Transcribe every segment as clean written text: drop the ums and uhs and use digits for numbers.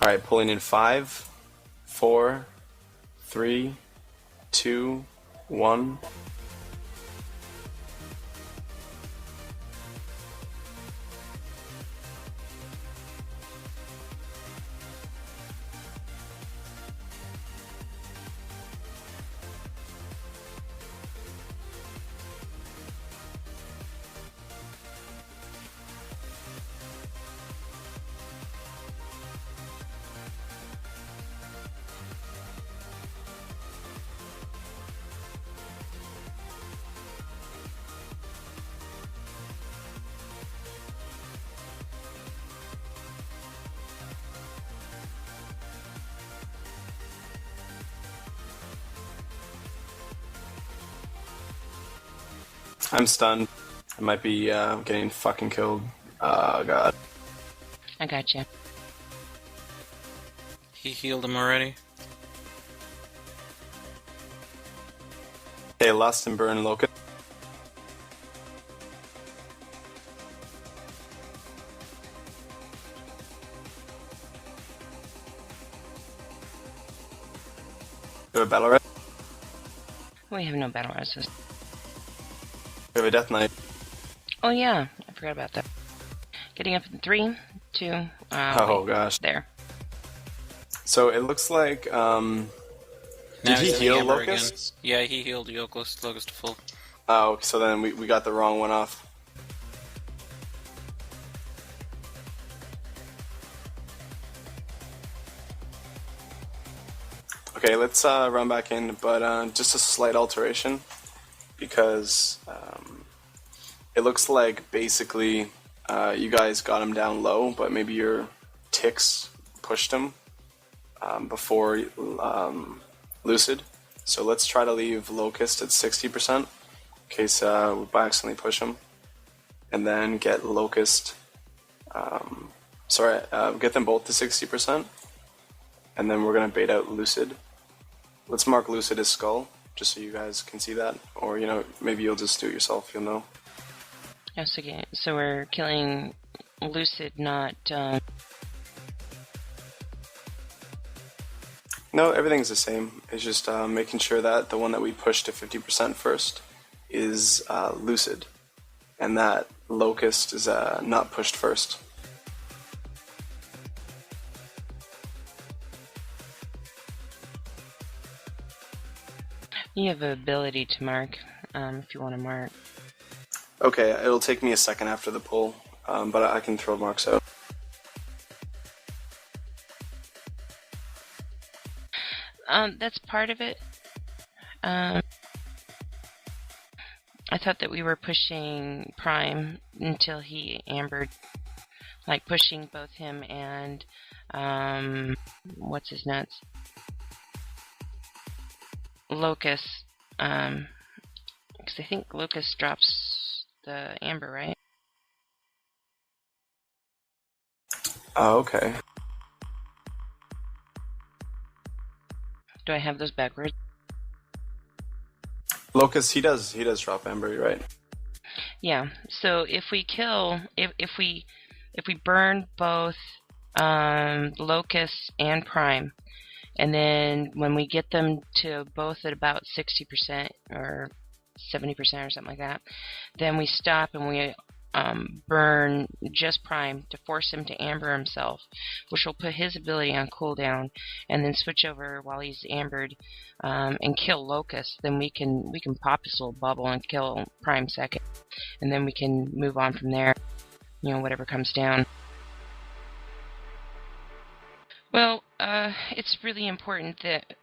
Alright, pulling in 5, 4, 3, 2, 1. I'm stunned. I might be getting fucking killed. Oh god. I got you. He healed him already. Okay, Lust and Burn Locust. Do a battle red. We have no battle resist. We have a Death Knight. Oh yeah, I forgot about that. Getting up in 3, 2. Oh gosh. There. So it looks like. Did he heal Locust? Yeah, he healed Locust full. Oh, so then we got the wrong one off. Okay, let's run back in, but just a slight alteration, because it looks like basically you guys got him down low, but maybe your ticks pushed him before Lucid. So let's try to leave Locust at 60%, in case we accidentally push him, and then get Locust. Get them both to 60%, and then we're gonna bait out Lucid. Let's mark Lucid as Skull, just so you guys can see that, or maybe you'll just do it yourself. You'll know. Yes, okay. So we're killing Lucid, not. No, everything's the same. It's just making sure that the one that we push to 50% first is Lucid, and that Locust is not pushed first. You have the ability to mark, if you want to mark. Okay, it'll take me a second after the pull, but I can throw marks out. That's part of it. I thought that we were pushing Prime until he ambered. Like pushing both him and, what's his nuts? Locust. Because I think Locust drops the amber, right? Oh, okay. Do I have those backwards? Locust, he does drop amber, you're right. Yeah. So if we kill, if we burn both Locust and Prime, and then when we get them to both at about 60% or 70% or something like that, then we stop and we burn just Prime to force him to amber himself, which will put his ability on cooldown, and then switch over while he's ambered and kill Locust. Then we can pop his little bubble and kill Prime second, and then we can move on from there. Whatever comes down. Well, it's really important that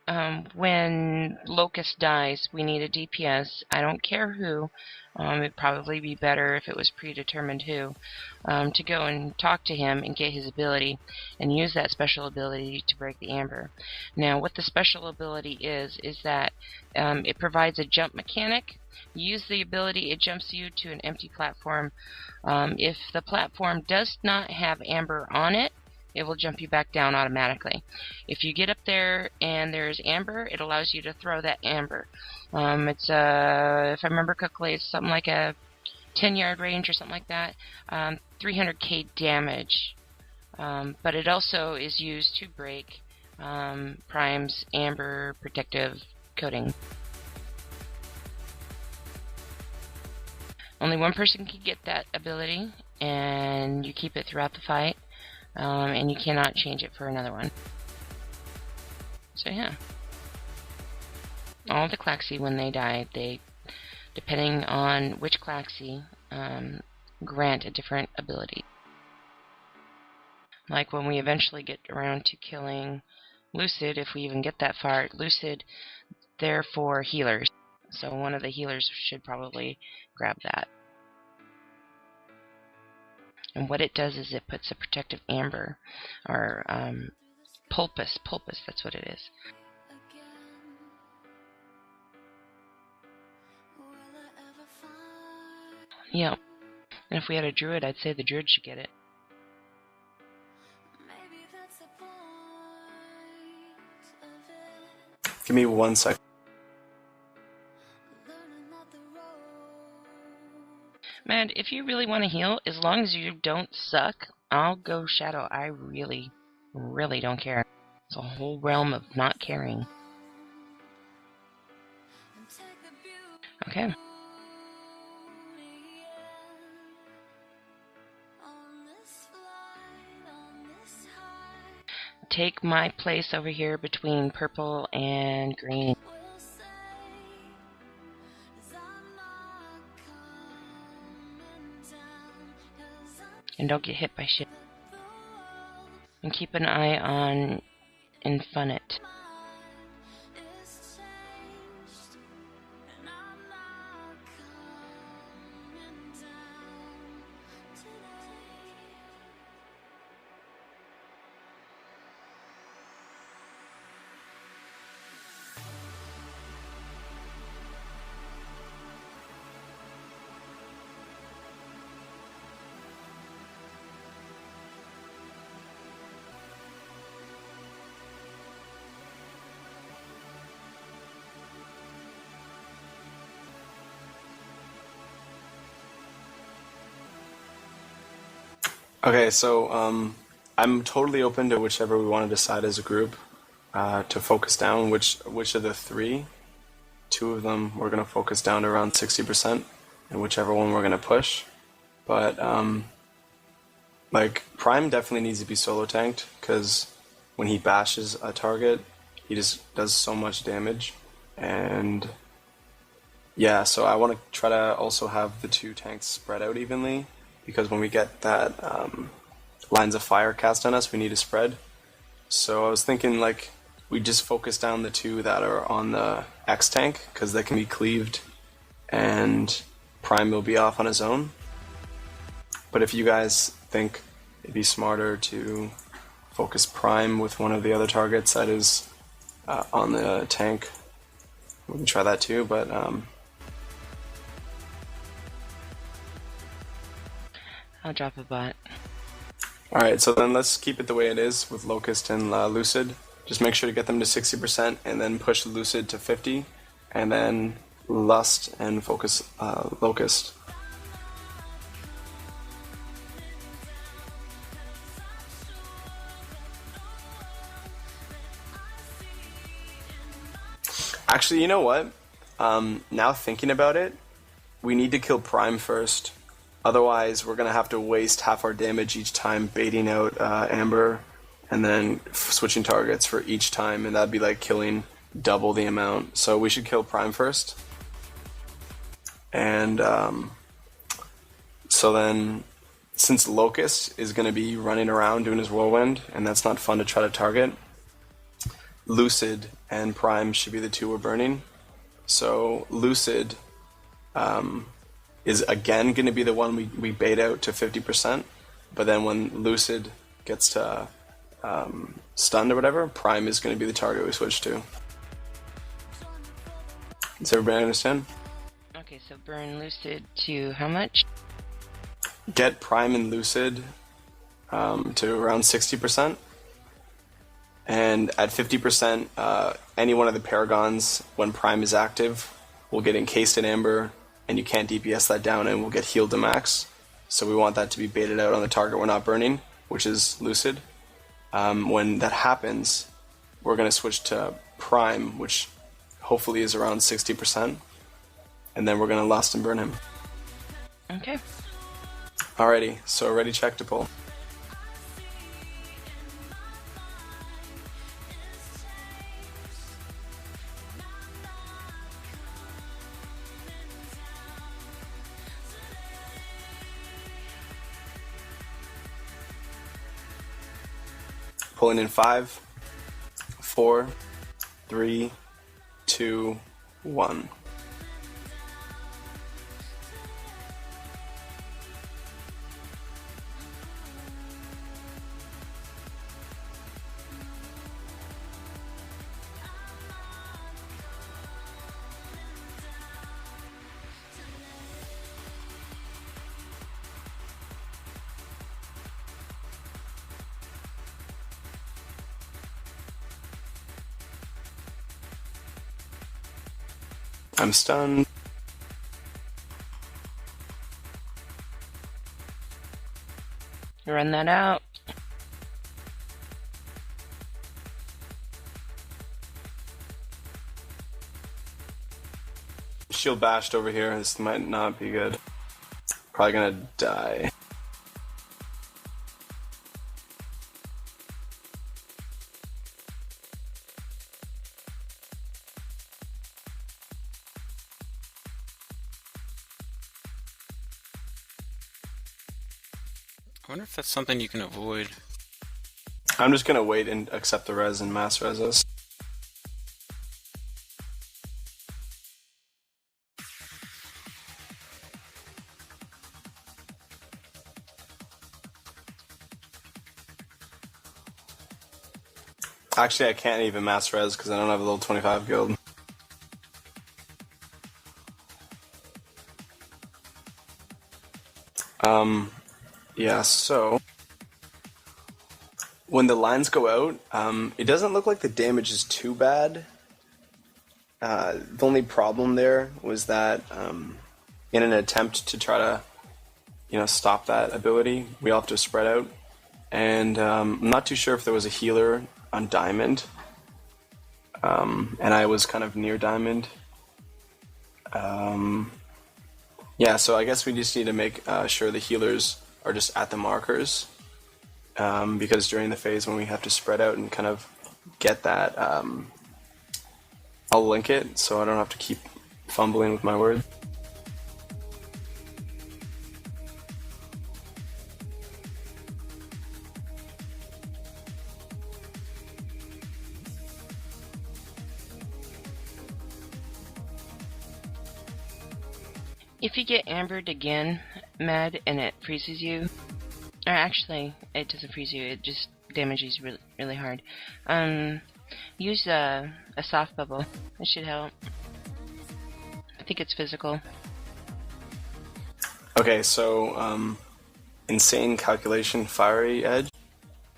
when Locust dies, we need a DPS. I don't care who. It'd probably be better if it was predetermined who. To go and talk to him and get his ability and use that special ability to break the amber. Now, what the special ability is that it provides a jump mechanic. You use the ability, it jumps you to an empty platform. If the platform does not have amber on it, it will jump you back down automatically. If you get up there and there's amber, it allows you to throw that amber. It's if I remember correctly, it's something like a 10-yard range or something like that. 300k damage but it also is used to break Prime's amber protective coating. Only one person can get that ability, and you keep it throughout the fight, and you cannot change it for another one. So yeah. All the Klaxxi, when they die, they, depending on which Klaxxi, grant a different ability. Like when we eventually get around to killing Lucid, if we even get that far, Lucid, they're for healers. So one of the healers should probably grab that. And what it does is it puts a protective amber, or pulpus, that's what it is. Yeah. And if we had a druid, I'd say the druid should get it. Give me 1 second. Man, if you really want to heal, as long as you don't suck, I'll go Shadow. I really, really don't care. It's a whole realm of not caring. Okay. Take my place over here between purple and green. And don't get hit by shit. And keep an eye on Infinite. Okay, so I'm totally open to whichever we want to decide as a group to focus down. Which of the three, two of them we're going to focus down to around 60%, and whichever one we're going to push. But like Prime definitely needs to be solo tanked, because when he bashes a target, he just does so much damage. And yeah, so I want to try to also have the two tanks spread out evenly, because when we get that lines of fire cast on us, we need to spread. So I was thinking like we just focus down the two that are on the X tank, because they can be cleaved and Prime will be off on his own. But if you guys think it'd be smarter to focus Prime with one of the other targets that is on the tank, we can try that too. But I'll drop a bot. alright, so then let's keep it the way it is with Locust and Lucid. Just make sure to get them to 60% and then push Lucid to 50%, and then Lust and focus Locust. Actually, you know what? Now thinking about it, we need to kill Prime first. Otherwise, we're going to have to waste half our damage each time baiting out Amber and then switching targets for each time, and that'd be like killing double the amount. So we should kill Prime first. And so then, since Locust is going to be running around doing his whirlwind, and that's not fun to try to target, Lucid and Prime should be the two we're burning. So Lucid is again going to be the one we bait out to 50%, but then when Lucid gets to stunned or whatever, Prime is going to be the target we switch to. Does everybody understand? Okay, so burn Lucid to how much? Get Prime and Lucid to around 60%, and at 50%, any one of the Paragons, when Prime is active, will get encased in Amber, and you can't DPS that down, and we'll get healed to max. So we want that to be baited out on the target we're not burning. which is Lucid. When that happens, we're going to switch to Prime, which hopefully is around 60%, and then we're going to Lust and burn him. Okay. Alrighty, so ready, check to pull. Pulling in 5, 4, 3, 2, 1. I'm stunned. Run that out. Shield bashed over here. This might not be good. Probably gonna die. I wonder if that's something you can avoid. I'm just gonna wait and accept the res and mass res us. Actually, I can't even mass res because I don't have a level 25 guild. Yeah, so when the lines go out, it doesn't look like the damage is too bad. The only problem there was that in an attempt to try to, stop that ability, we all have to spread out. And I'm not too sure if there was a healer on Diamond, and I was kind of near Diamond. Yeah, so I guess we just need to make sure the healers are just at the markers, because during the phase when we have to spread out and kind of get that, I'll link it so I don't have to keep fumbling with my words. If you get ambered again, Mad, and it freezes you, or actually, it doesn't freeze you, it just damages really, really hard. Use a soft bubble. It should help. I think it's physical. Okay, so insane calculation, fiery edge.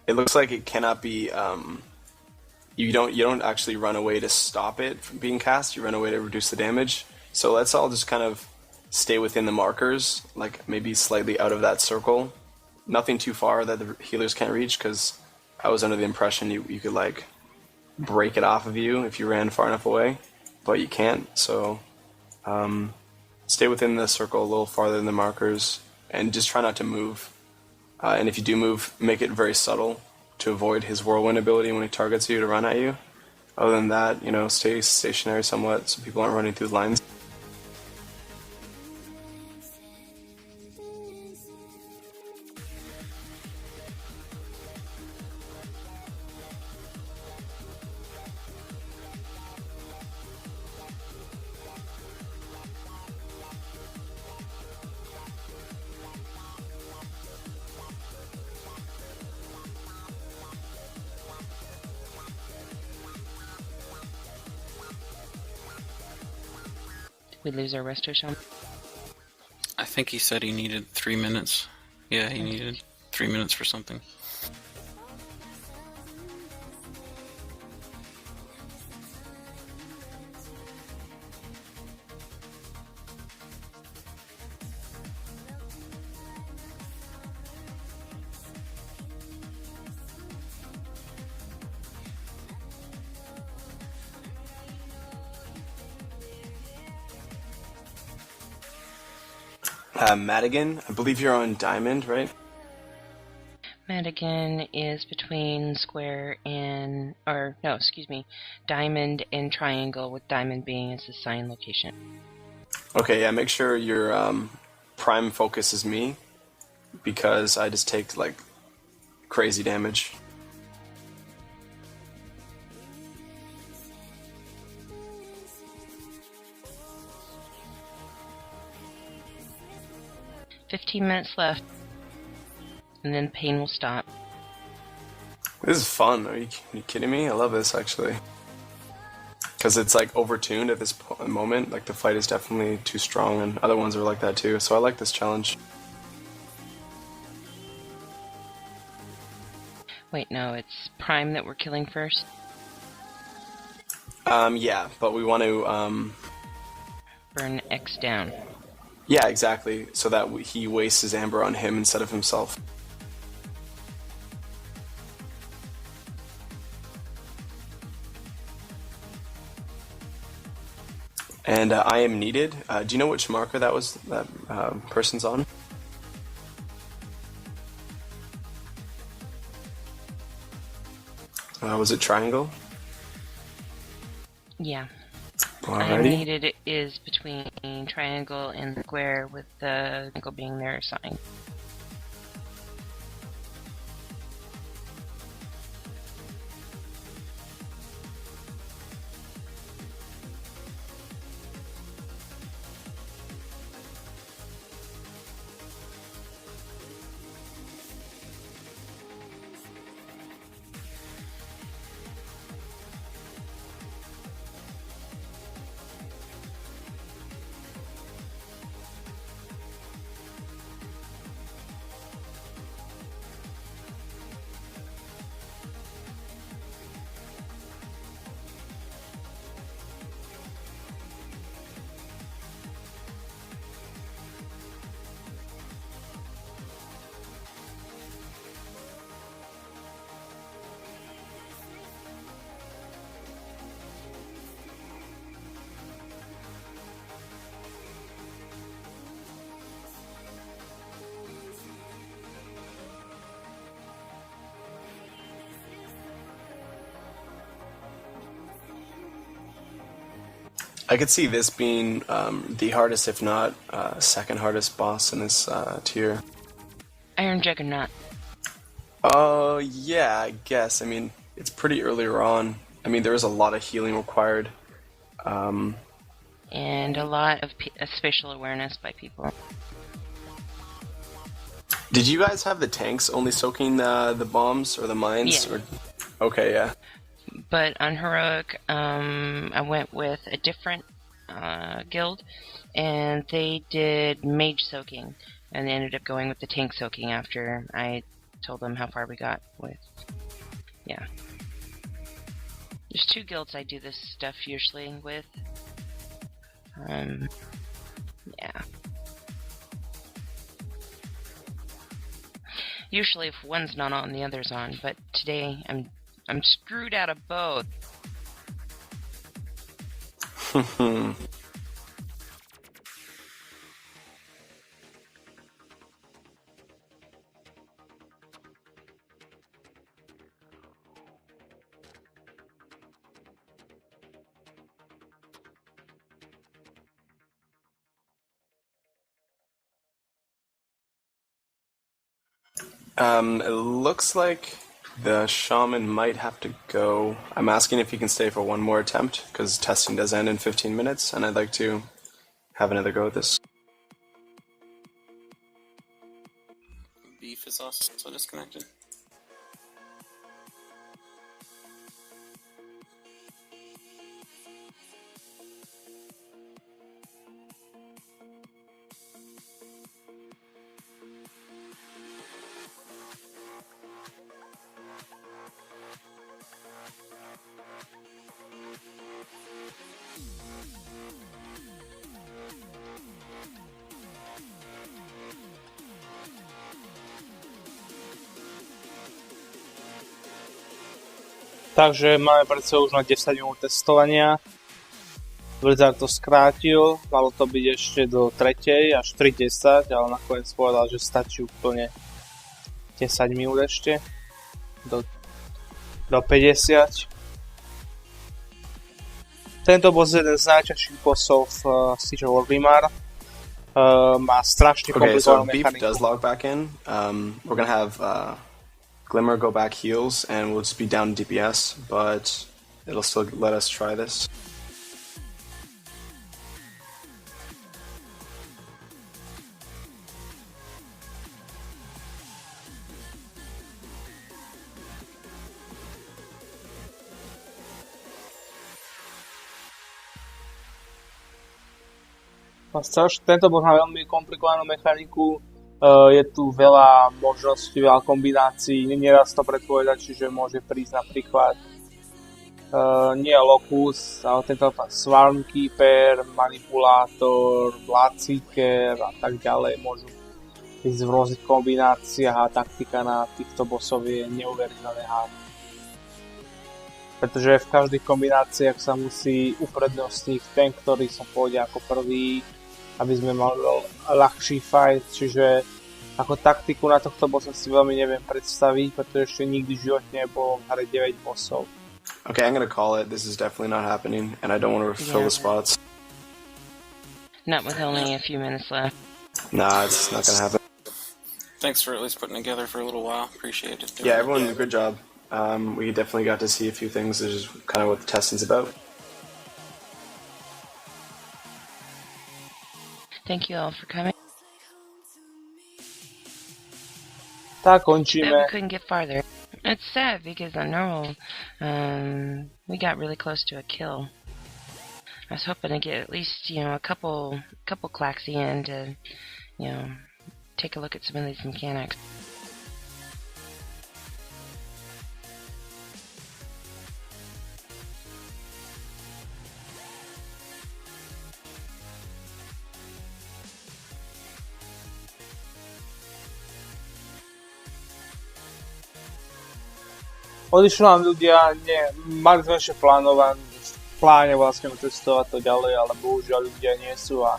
It looks like it cannot be. You don't actually run away to stop it from being cast. You run away to reduce the damage. So let's all just kind of stay within the markers, like maybe slightly out of that circle. Nothing too far that the healers can't reach, because I was under the impression you could like break it off of you if you ran far enough away, but you can't. So stay within the circle a little farther than the markers, and just try not to move. And if you do move, make it very subtle to avoid his whirlwind ability when he targets you to run at you. Other than that, stay stationary somewhat so people aren't running through the lines. We lose our resto shop. I think he said he needed 3 minutes. Yeah, he needed 3 minutes for something. Madigan, I believe you're on Diamond, right? Madigan is between square and, or no, excuse me, diamond and triangle, with diamond being as the sign location. Okay, yeah, make sure your prime focus is me, because I just take, like, crazy damage. $15 left, and then pain will stop. This is fun. Are you kidding me? I love this, actually. Because it's, like, overtuned at this moment. Like, the fight is definitely too strong, and other ones are like that, too. So I like this challenge. Wait, no, it's Prime that we're killing first? Yeah, but we want to, Burn X down. Yeah, exactly. So that he wastes his amber on him instead of himself. And I am needed. Do you know which marker that was? That person's on? Was it triangle? Yeah. Alrighty. Needed is between triangle and square, with the triangle being their sign. I could see this being the hardest, if not second hardest boss in this tier. Iron Juggernaut. Oh, yeah, I guess. I mean, it's pretty earlier on. I mean, there is a lot of healing required. And a lot of spatial awareness by people. Did you guys have the tanks only soaking the bombs or the mines? Yeah. Or... Okay, yeah. But on Heroic, I went with a different guild, and they did mage soaking, and they ended up going with the tank soaking after I told them how far we got with. Yeah. There's 2 guilds I do this stuff usually with. Yeah. Usually if one's not on, the other's on, but today I'm screwed out of both. It looks like the shaman might have to go. I'm asking if he can stay for one more attempt, because testing does end in 15 minutes, and I'd like to have another go at this. Beef is also disconnected. Takže máme pred sebou už na 10 minút testovania. Blizzard to skrátil, malo to byť ešte do 3. až 3:10, ale nakoniec povedal, že stačí úplne 10 minút ešte do 50. Tento boss je jeden z najťažších bossov v Siege of Orgrimmar. Má strašne Okay, so komplikovanú Beef mechaniku. does log back in. We're gonna have Glimmer go back heals, and we'll just be down DPS, but it'll still let us try this. Tento boss má veľmi komplikovanú mechaniku, je tu veľa možností, veľa kombinácií, nedá sa to predpovedať, čiže môže prísť napríklad nie Locus, ale tento Swarmkeeper, Manipulátor, Bloodseeker a tak ďalej, môžu ísť v rôznych kombináciách a taktika na týchto bossov je neuveriteľne hard. Pretože v každých kombináciách sa musí uprednostniť ten, ktorý sa pôjde ako prvý, aby sme mali ľahší fight, čiže ako taktiku na tohto bossa si veľmi neviem predstaviť, pretože ešte nikdy v živote nebolo v hre 9 bossov. Okay, I'm gonna call it. This is definitely not happening, and I don't want to fill the spots. Not with only a few minutes left. Nah, it's not gonna happen. Thanks for at least putting together for a little while. Appreciate it. Yeah, everyone, good job. We definitely got to see a few things. This is kind of what the testing's about. Thank you all for coming. Tak But we končíme. couldn't get farther. It's sad because on normal, we got really close to a kill. I was hoping to get at least, a couple Klaxxi in to, take a look at some of these mechanics. Odišli nám ľudia, mali sme ešte v pláne vlastne testovať to ďalej, ale bohužiaľ ľudia nie sú a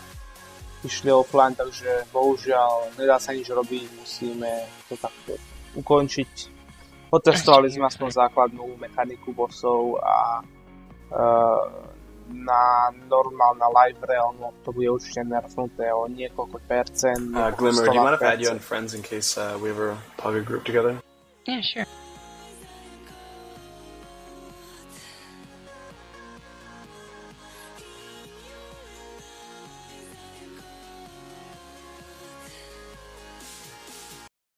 išli offline, takže bohužiaľ nedá sa nič robiť, musíme to takto ukončiť. Otestovali sme aspoň základnú mechaniku bossov a na live realm to bude určite nerfnuté o niekoľko percent. Glimmer, do you mind if I add you on friends in case we ever pug a group together? Yeah, sure.